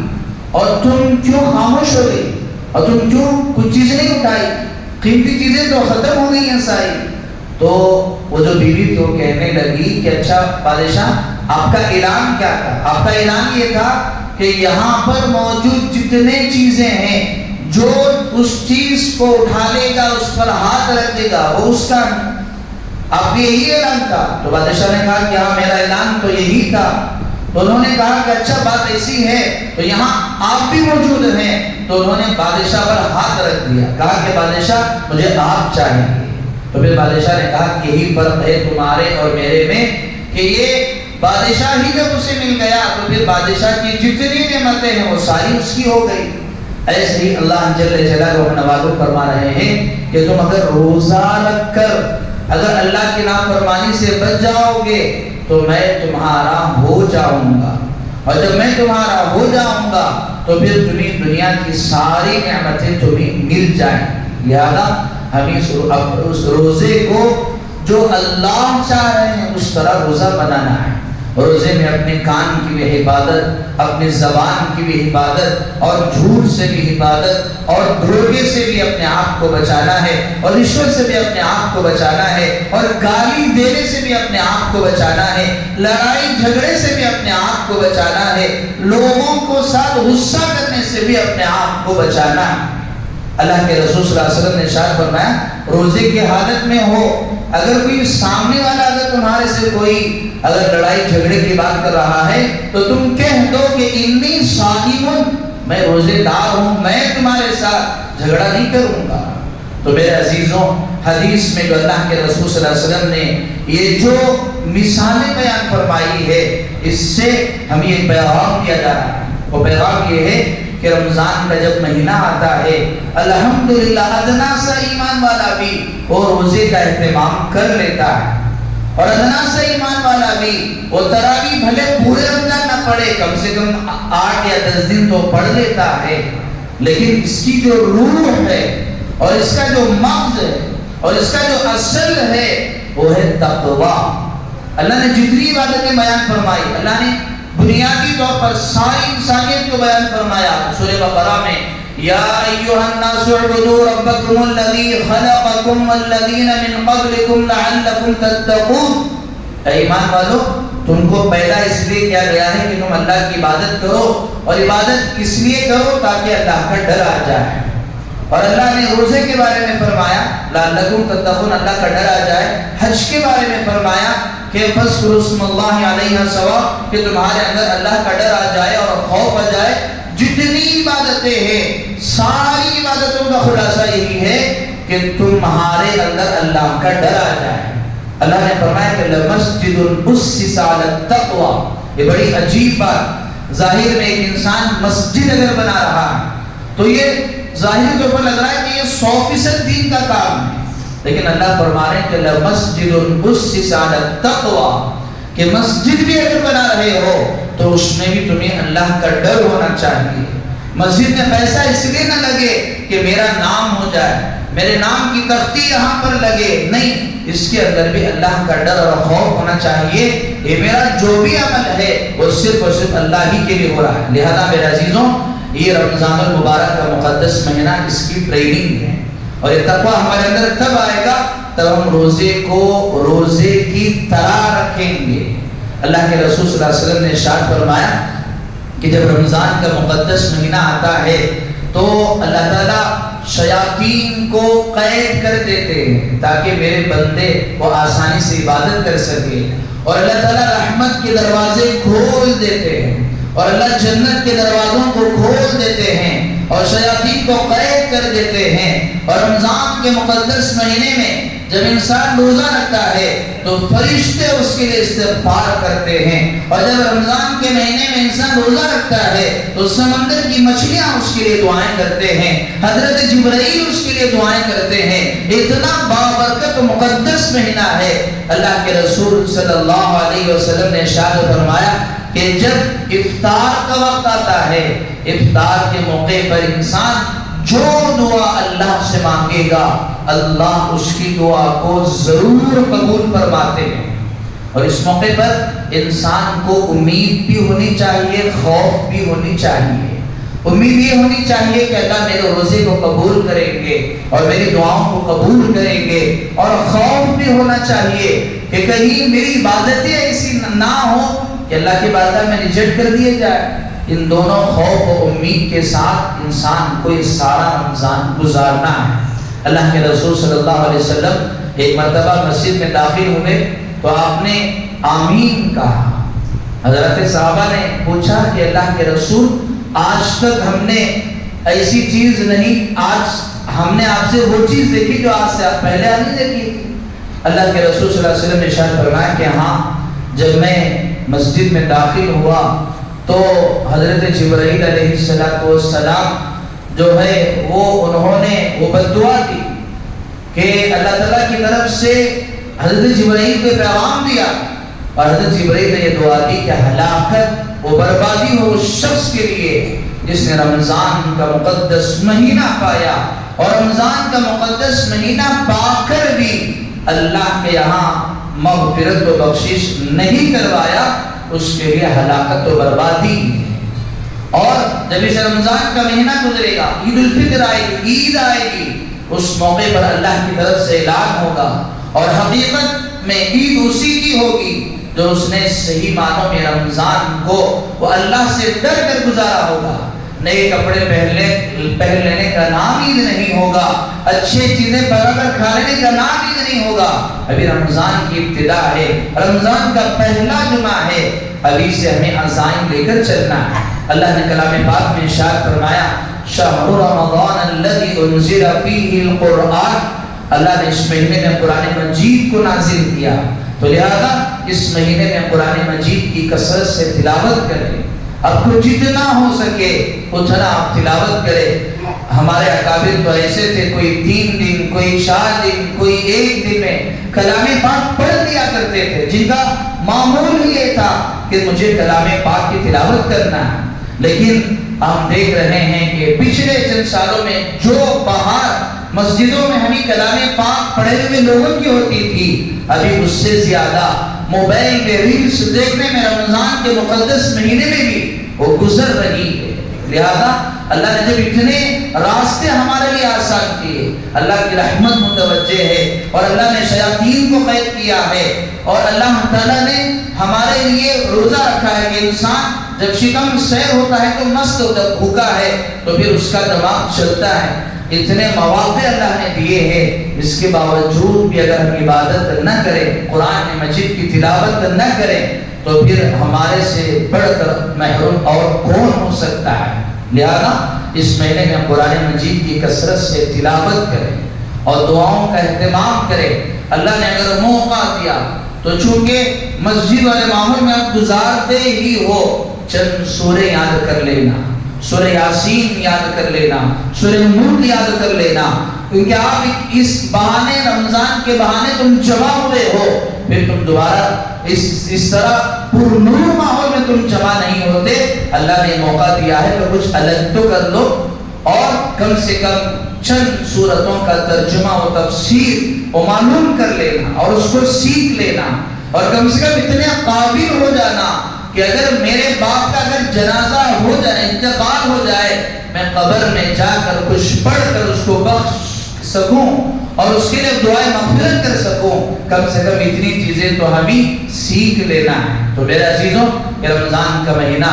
Speaker 1: اور تم کیوں خاموش ہو گئی، اور تم کیوں کچھ چیزیں نہیں اٹھائی؟ قیمتی چیزیں تو ختم ہو گئی ہیں ساری۔ تو وہ جو بیوی تھی وہ کہنے لگی کہ اچھا بادشاہ آپ کا اعلان کیا تھا؟ آپ کا اعلان یہ تھا کہ یہاں پر موجود جتنے چیزیں ہیں، جو اس چیز کو اٹھا لے گا، اس پر ہاتھ رکھ دے گا، وہ اس کا، آپ کا یہی اعلان تھا؟ تو بادشاہ نے کہا کہ ہاں میرا اعلان تو یہی تھا۔ تو انہوں نے کہا کہ اچھا بات ایسی ہے تو یہاں آپ بھی موجود ہیں۔ تو انہوں نے بادشاہ پر ہاتھ رکھ دیا، کہا کہ بادشاہ مجھے آپ چاہیے۔ تو پھر بادشاہ نے کہا کہ یہی فرق ہے تمہارے اور میرے میں کہ یہ بادشاہ ہی جب اسے مل گیا تو پھر بادشاہ کی جتنی نعمتیں ہیں وہ ساری اس کی ہو گئی۔ ایسے ہی اللہ جل جلالہ اپنا وعدہ فرما رہے ہیں کہ تم اگر روزہ رکھ کر اگر اللہ کی نافرمانی سے بچ جاؤ گے تو میں تمہارا ہو جاؤں گا، اور جب میں تمہارا ہو جاؤں گا تو پھر تمہیں دنیا کی ساری نعمتیں تمہیں مل جائیں۔ لہذا ہمیں اس روزے کو جو اللہ چاہ رہے ہیں اس طرح روزہ بنانا ہے۔ روزے میں اپنے کان کی بھی حفاظت، اپنی زبان کی بھی حفاظت، اور جھوٹ سے بھی حفاظت، اور دھوکے سے بھی اپنے آپ کو بچانا ہے، اور رشوت سے بھی اپنے آپ کو بچانا ہے، اور گالی دینے سے بھی اپنے آپ کو بچانا ہے، لڑائی جھگڑے سے بھی اپنے آپ کو بچانا ہے، لوگوں کو ساتھ غصہ کرنے سے بھی اپنے آپ کو بچانا ہے۔ اللہ کے رسول صلی اللہ علیہ وسلم نے ارشاد فرمایا روزے کی حالت میں ہو، اگر کوئی سامنے والا اگر تمہارے سے کوئی اگر لڑائی جھگڑے کی بات کر رہا ہے تو تم کہہ دو کہ انی صائم، میں روزے دار ہوں، میں تمہارے ساتھ جھگڑا نہیں کروں گا۔ تو میرے عزیزوں، حدیث میں جو اللہ کے رسول صلی اللہ علیہ وسلم نے یہ جو مثالیں بیان فرمائی ہے، اس سے ہمیں ایک پیغام دیا جا رہا ہے۔ وہ پیغام یہ ہے کہ رمضان کا جب مہینہ آتا ہے الحمدللہ ادنا سا ایمان والا بھی وہ روزے کا اہتمام کر لیتا ہے، اور ادنا سا ایمان والا بھی وہ تراویح بھلے پورے رمضان نہ پڑھے، کم سے کم 8 یا 10 دن تو پڑھ لیتا ہے، لیکن اس کی جو روح ہے اور اس کا جو مغز ہے اور اس کا جو اصل ہے وہ ہے تقوی۔ اللہ نے جتنی عبادتیں بیان فرمائی، اللہ نے بنیادی طور پر ساری انسانیت کو بیان فرمایا۔ سورہ بقرہ میں یا ایھا الناس اعبدوا ربکم الذی خلقکم والذین من قبلکم لعلکم تتقون، اے ایمان والو تم کو پیدا اس لیے کیا گیا ہے کہ تم اللہ کی عبادت کرو، اور عبادت اس لیے کرو تاکہ اللہ کا ڈر آ جائے۔ اور اللہ نے روزے کے بارے میں فرمایا لعلکم تتقون، اللہ کا ڈر آ جائے۔ حج کے بارے میں فرمایا کہ فاذکروا اسم اللہ علیہ سوا، کہ تمہارے اندر اللہ کا ڈر آ جائے اور خوف آ جائے۔ جتنی عبادتیں ہیں ساری عبادتوں کا خلاصہ یہی ہے کہ تمہارے اندر اللہ کا ڈر آ جائے۔ اللہ نے فرمایا کہ لمسجد اسس علی التقوی، یہ بڑی عجیب بات، ظاہر میں ایک انسان مسجد اگر بنا رہا ہے تو یہ ظاہر کے اوپر لگ رہا ہے کہ یہ 100% دین کا کام ہے، لیکن اللہ فرما رہے ہیں کہ لمسجد اسس علی التقوی، کہ مسجد بھی اگر بنا رہے ہو تو اس میں بھی تمہیں اللہ کا ڈر ہونا چاہیے۔ مسجد میں پیسہ اس لیے نہ لگے کہ میرا نام ہو جائے، میرے نام کی تختی یہاں پر لگے، نہیں، اس کے اندر بھی اللہ کا ڈر اور خوف ہونا چاہیے۔ یہ میرا جو بھی عمل ہے وہ صرف اور صرف اللہ ہی کے لیے ہو رہا ہے۔ لہذا میرے عزیزوں، یہ رمضان المبارک کا مقدس مہینہ اس کی ٹریننگ ہے، اور یہ تقویٰ ہمارے اندر تب آئے گا تب ہم روزے کو روزے کی طرح رکھیں گے۔ اللہ کے رسول صلی اللہ علیہ وسلم نے ارشاد فرمایا کہ جب رمضان کا مقدس مہینہ آتا ہے تو اللہ تعالیٰ شیاطین کو قید کر دیتے ہیں تاکہ میرے بندے وہ آسانی سے عبادت کر سکے، اور اللہ تعالیٰ رحمت کے دروازے کھول دیتے ہیں، اور اللہ جنت کے دروازوں کو کھول دیتے ہیں اور شیاطین کو قید کر دیتے ہیں۔ اور رمضان کے مقدس مہینے میں جب انسان روزہ رکھتا ہے تو فرشتے اس کے لیے استغفار کرتے ہیں، اور جب رمضان کے مہینے میں انسان روزہ رکھتا ہے تو سمندر کی مچھلیاں اس کے لیے دعائیں کرتے ہیں، حضرت جبرائیل اس کے لیے دعائیں کرتے ہیں۔ اتنا بابرکت مقدس مہینہ ہے۔ اللہ کے رسول صلی اللہ علیہ وسلم نے ارشاد فرمایا کہ جب افطار کا وقت آتا ہے، افطار کے موقع پر انسان جو دعا اللہ سے مانگے گا اللہ اس کی دعا کو ضرور قبول فرماتے ہیں۔ اور اس موقع پر انسان کو امید بھی ہونی چاہیے، خوف بھی ہونی چاہیے۔ امید یہ ہونی چاہیے کہ اللہ میرے روزے کو قبول کریں گے اور میری دعاؤں کو قبول کریں گے، اور خوف بھی ہونا چاہیے کہ کہیں میری عبادتیں ایسی نہ ہوں کہ اللہ کی بارگاہ میں ریجیکٹ کر دیے جائے۔ ان دونوں خوف و امید کے ساتھ انسان کو یہ سارا رمضان گزارنا ہے۔ اللہ کے رسول صلی اللہ علیہ وسلم ایک مرتبہ مسجد میں داخل ہوئے تو آپ نے آمین کہا۔ حضرت صحابہ نے پوچھا کہ اللہ کے رسول آج تک ہم نے ایسی چیز نہیں، آج ہم نے آپ سے وہ چیز دیکھی جو آج سے آپ پہلے نہیں دیکھی تھی۔ اللہ کے رسول صلی اللہ علیہ وسلم نے ارشاد فرمایا کہ ہاں، جب میں مسجد میں داخل ہوا تو حضرت جبرائیل علیہ السلام جو ہے انہوں نے وہ بددعا دی کہ اللہ تعالیٰ کی طرف سے حضرت جبرائیل کو پیغام دیا، اور حضرت جبرائیل نے یہ دعا دی کہ ہلاکت و بربادی ہو اس شخص کے لیے جس نے رمضان کا مقدس مہینہ پایا، اور رمضان کا مقدس مہینہ پا کر بھی اللہ کے یہاں مغفرت و بخشش نہیں کروایا، اس کے لیے ہلاکت و بربادی ہے۔ اور جب اس رمضان کا مہینہ گزرے گا، عید الفطر آئے گی، عید آئے گی، اس موقع پر اللہ کی طرف سے اعلان ہوگا، اور حقیقت میں عید اسی کی ہوگی جو اس نے صحیح معنوں میں رمضان کو وہ اللہ سے ڈر کر گزارا ہوگا۔ نئے کپڑے پہن لینے کا نام عید نہیں ہوگا، اچھے چیزیں پکا کر کھا لینے کا نام عید نہیں ہوگا۔ ابھی رمضان کی ابتدا ہے، رمضان کا پہلا جمعہ ہے، ابھی سے ہمیں عزائم لے کر چلنا ہے۔ اللہ نے کلام پاک میں ارشاد فرمایا شہر رمضان الذی انزل فیہ القرآن، اللہ نے اس مہینے میں قرآن مجید کو نازل کیا، تو لہذا اس مہینے میں قرآن مجید کی کثرت سے تلاوت کریں۔ آپ کو جتنا ہو سکے اتنا آپ تلاوت کریں۔ ہمارے اکابر تو ایسے تھے، کوئی 3 دن، کوئی 4 دن، کوئی 1 دن میں کلام پاک پڑھ لیا کرتے تھے، جن کا معمول یہ تھا کہ مجھے کلام پاک کی تلاوت کرنا ہے۔ لیکن ہم دیکھ رہے ہیں کہ پچھلے چند سالوں میں جو بہار مسجدوں میں ہمیں کلام پاک پڑھے ہوئے لوگوں کی ہوتی تھی، ابھی اس سے زیادہ موبائل میں ریلز دیکھنے میں رمضان کے مقدس مہینے میں بھی وہ گزر رہی ہے۔ لہذا اللہ نے جب اتنے راستے ہمارے لیے آسان کیے، اللہ کی رحمت متوجہ ہے، اور اللہ نے شیاطین کو قید کیا ہے، اور اللہ تعالیٰ نے ہمارے لیے روزہ رکھا ہے کہ انسان جب شکم سیر ہوتا ہے تو مست ہوتا ہے، بھوکا ہے تو پھر اس کا دماغ چلتا ہے۔ اتنے مواقع اللہ نے دیے ہیں، اس کے باوجود بھی اگر ہم عبادت نہ کریں، قرآن مجید کی تلاوت نہ کریں، تو پھر ہمارے سے بڑھ کر محروم اور کون ہو سکتا ہے؟ لہذا اس مہینے میں قرآن مجید کی کثرت سے تلاوت کریں اور دعاؤں کا اہتمام کریں۔ اللہ نے اگر موقع دیا تو چونکہ مسجد والے ماحول میں آپ گزارتے ہی ہو، چند سورہ یاد کر لینا، سورہ یاسین یاد کر لینا، سورہ ملک یاد کر لینا، کیونکہ آپ اس بہانے، رمضان کے بہانے تم جمع ہوئے ہو، پھر تم دوبارہ اس طرح پر نور ماحول میں تم جمع نہیں ہوتے۔ اللہ نے موقع دیا ہے کہ کچھ الگ تو کر لو، اور کم سے کم چند سورتوں کا ترجمہ و تفسیر وہ معلوم کر لینا اور اس کو سیکھ لینا، اور کم سے کم اتنے قابل ہو جانا کہ اگر میرے باپ کا اگر جنازہ ہو جائے، انتقال ہو جائے، میں قبر میں جا کر کچھ پڑھ کر اس کو بخش سکوں اور اس کے لیے دعائیں مغفرت کر سکوں۔ کم سے کم اتنی چیزیں تو ہمیں سیکھ لینا ہے۔ تو میرے عزیزوں، کہ رمضان کا مہینہ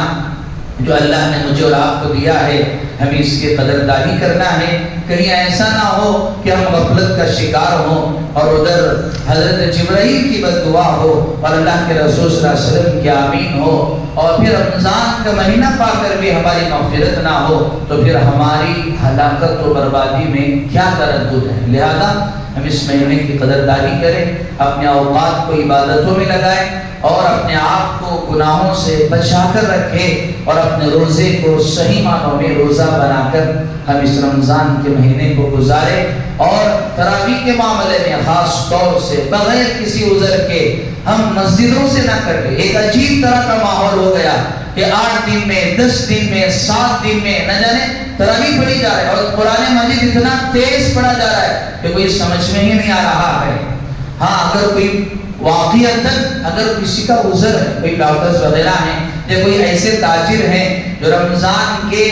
Speaker 1: جو اللہ نے مجھے اور آپ کو دیا ہے، ہمیں اس کی قدردانی کرنا ہے۔ کہیں ایسا نہ ہو کہ ہم غفلت کا شکار ہوں اور ادھر حضرت جبرائیل کی بد دعا ہو اور اللہ کے رسول صلی اللہ علیہ وسلم کی آمین ہو، اور پھر رمضان کا مہینہ پا کر بھی ہماری مغفرت نہ ہو، تو پھر ہماری ہلاکت و بربادی میں کیا تردد ہے؟ لہذا ہم اس مہینے کی قدردانی کریں، اپنے اوقات کو عبادتوں میں لگائیں اور اپنے آپ کو گناہوں سے بچا کر رکھیں، اور اپنے روزے کو صحیح معنوں میں روزہ بنا کر ہم اس رمضان کے مہینے کو گزاریں۔ اور تراویح کے معاملے میں خاص طور سے بغیر کسی عذر کے ہم مسجدوں سے نہ کریں۔ ایک عجیب طرح کا ماحول ہو گیا کہ 8 دن میں، 10 دن میں، 7 دن میں نہ جانے تراویح پڑھی جا رہا ہے، اور قرآن مجید اتنا تیز پڑھا جا رہا ہے کہ کوئی سمجھ میں ہی نہیں آ رہا ہے۔ ہاں، اگر کوئی واقعیتاً اگر کسی کا عذر ہے، کوئی ڈاکٹرز وغیرہ ہیں یا کوئی ایسے تاجر ہیں جو رمضان کے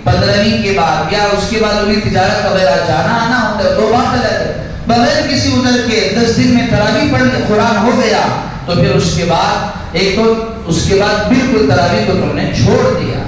Speaker 1: 15ویں کے بعد یا اس کے بعد انہیں تجارت وغیرہ جانا آنا ہوتا ہے، تو بات الگ ہے، بغیر کسی عذر کے 10 دن میں تراویح پڑھ کے قرآن ہو گیا، تو پھر اس کے بعد ایک تو اس کے بعد بالکل تراویح کو تم نے چھوڑ دیا۔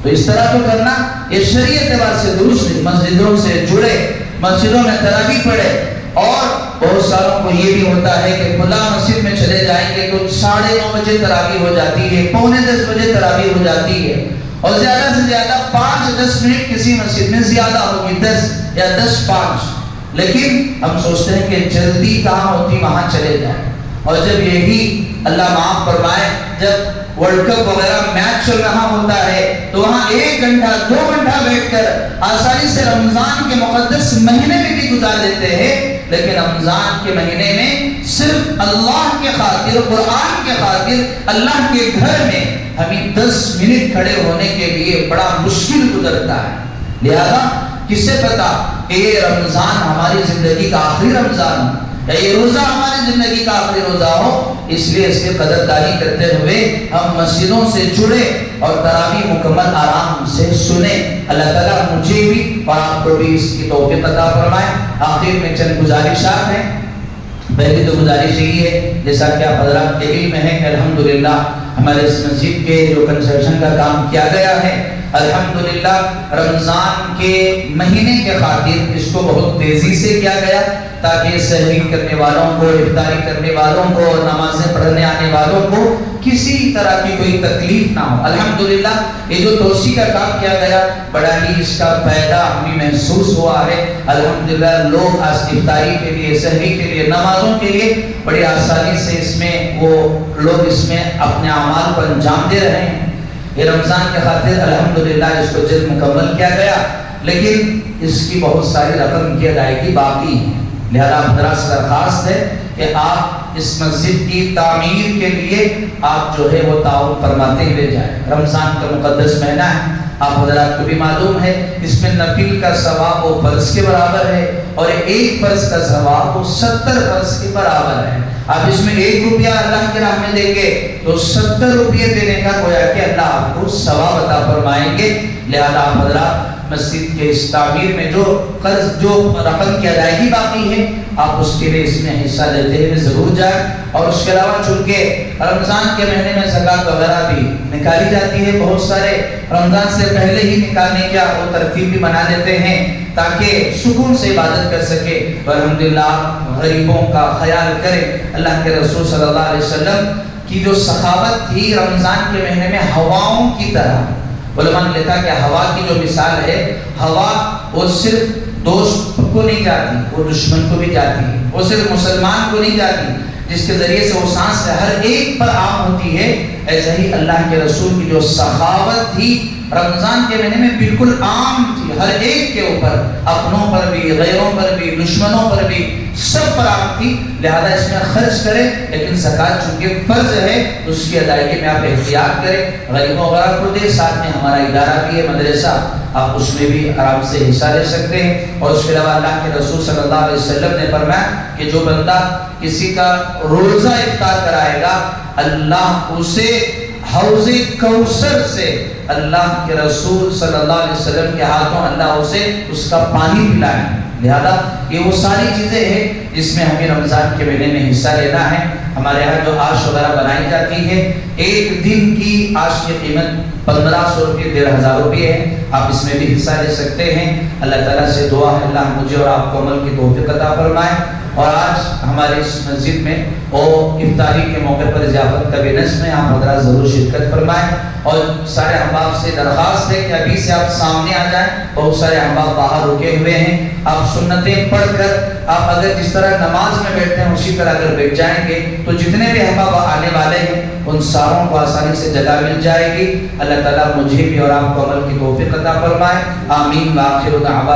Speaker 1: تو اس طرح تو کرنا یہ شریعت اعتبار سے درست ہے، مسجدوں سے جڑے، مسجدوں میں تراویح پڑھے۔ اور بہت ساروں کو یہ بھی ہوتا ہے کہ فلاں مسجد میں چلے جائیں گے تو 9:30 بجے تراویح ہو جاتی ہے، 9:45 بجے تراویح ہو جاتی ہے، اور زیادہ سے زیادہ 5-10 منٹ کسی مسجد میں زیادہ ہوگی، 10 یا 10-5، لیکن ہم سوچتے ہیں کہ جلدی کہاں ہوتی، وہاں چلے جائیں۔ اور جب یہی اللہ معاف فرمائے، جب ورلڈ کپ وغیرہ میچ چل رہا ہوتا ہے تو وہاں 1 گھنٹہ 2 گھنٹہ بیٹھ کر آسانی سے رمضان کے مقدس مہینے میں بھی گزار دیتے ہیں، لیکن رمضان کے مہینے میں صرف اللہ کے خاطر، قرآن کے خاطر، اللہ کے گھر میں ہمیں 10 منٹ کھڑے ہونے کے لیے بڑا مشکل گزرتا ہے۔ لہذا کس سے پتا کہ یہ رمضان ہماری زندگی کا آخری رمضان ہو، یا یہ روزہ ہماری زندگی کا آخری روزہ ہو، اس لیے اس کی قدردانی کرتے ہوئے ہم مسجدوں سے جڑے اور تراویح مکمل آرام سے سنیں۔ اللہ تعالیٰ مجھے بھی اور آپ کو بھی اس کی توفیق عطا فرمائے۔ آخر میں چند گزارشات ہیں۔ پہلی تو گزارش یہی ہے، جیسا کہ آپ حضرات کے علم میں ہے کہ الحمدللہ ہمارے اس مسجد کے جو کنسٹرکشن کا کام کیا گیا ہے، الحمدللہ رمضان کے مہینے کے خاطر اس کو بہت تیزی سے کیا گیا، تاکہ سحری کرنے والوں کو، افطاری کرنے والوں کو، نمازیں پڑھنے آنے والوں کو کسی طرح کی کوئی تکلیف نہ ہو۔ الحمدللہ یہ جو توسیع کا کام کیا گیا، بڑا ہی اس کا فائدہ ہمیں محسوس ہوا ہے۔ الحمدللہ لوگ آج افطاری کے لیے، سحری کے لیے، نمازوں کے لیے بڑی آسانی سے اس میں وہ لوگ اس میں اپنے اعمال کو انجام دے رہے ہیں۔ یہ رمضان کے خاطر الحمدللہ اس کو جلد مکمل کیا گیا، لیکن اس کی بہت ساری رقم کی ادائیگی باقی ہے۔ لہذا حضرات سے درخواست ہے کہ آپ اس مسجد کی تعمیر کے لیے آپ جو ہے وہ تعاون فرماتے ہوئے جائیں۔ رمضان کا مقدس مہینہ ہے، آپ حضرات کو بھی معلوم ہے، اس میں نفل کا ثواب وہ فرض کے برابر ہے، اور ایک فرض کا ثواب وہ 70 فرض کے برابر ہے۔ آپ اس میں 1 روپیہ اللہ کے راہ میں دیں گے تو 70 روپیے دینے کا گویا کہ اللہ آپ کو ثواب عطا فرمائیں گے۔ لہذا آپ حضرات مسجد کے اس تعمیر میں جو قرض جو رقم کی ادائیگی باقی ہے آپ اس کے لیے اس میں حصہ لیتے ہوئے ضرور جائیں. اور اس کے علاوہ چونکہ رمضان کے مہینے میں زکوٰۃ وغیرہ بھی نکالی جاتی ہے, بہت سارے رمضان سے پہلے ہی نکالنے کا وہ ترتیب بھی بنا لیتے ہیں تاکہ سکون سے عبادت کر سکے. الحمدللہ غریبوں کا خیال کریں. اللہ کے رسول صلی اللہ علیہ وسلم کی جو سخاوت تھی رمضان کے مہینے میں ہواؤں کی طرح, علماء نے لکھا کہ ہوا کی جو مثال ہے, ہوا وہ صرف دوست کو نہیں جاتی, وہ دشمن کو بھی جاتی ہے, وہ صرف مسلمان کو نہیں جاتی, جس کے ذریعے سے وہ سانس ہر ایک پر عام ہوتی ہے. ایسا ہی اللہ کے رسول کی جو سخاوت تھی رمضان کے مہینے میں بالکل عام تھی, ہر ایک کے اوپر, اپنوں پر بھی, غیروں پر بھی, دشمنوں پر بھی, سب پر عام تھی. لہذا اس میں خرچ کریں, لیکن زکوٰۃ چونکہ فرض ہے اس کی ادائیگی میں آپ احتیاط کریں. غریبوں وغیرہ کو دے, ساتھ میں ہمارا ادارہ بھی ہے مدرسہ, آپ اس میں بھی آرام سے حصہ لے سکتے ہیں. اور اس کے علاوہ اللہ کے رسول صلی اللہ علیہ وسلم نے فرمایا کہ جو بندہ کسی کا روزہ افطار کرائے گا اللہ اسے حوض کوثر سے, اللہ کے رسول صلی اللہ علیہ وسلم کے ہاتھوں اللہ اسے اس کا پانی پلائے. لہذا یہ وہ ساری چیزیں ہیں جس میں ہمیں رمضان کے مہینے میں حصہ لینا ہے. ہمارے یہاں جو آش وغیرہ بنائی جاتی ہے, ایک دن کی آش کی قیمت 1500 روپئے 1500 روپئے ہے, آپ اس میں بھی حصہ لے سکتے ہیں. اللہ تعالیٰ سے دعا ہے اللہ مجھے اور آپ کو عمل کی توفیق عطا فرمائے. اور آج ہماری اس مسجد میں افطاری کے موقع پر ضیافت کا بھی نظم ہے, آپ حضرات ضرور شرکت فرمائیں. اور سارے احباب سے درخواست ہے کہ ابھی سے آپ سامنے آ جائیں, بہت سارے احباب باہر رکے ہوئے ہیں. آپ سنتیں پڑھ کر آپ اگر جس طرح نماز میں بیٹھتے ہیں اسی طرح اگر بیٹھ جائیں گے تو جتنے بھی احباب آنے والے ہیں ان ساروں کو آسانی سے جگہ مل جائے گی. اللہ تعالیٰ مجھے بھی اور آپ کو عمل کی توفیق عطا فرمائے. آمین. وآخر دعوانا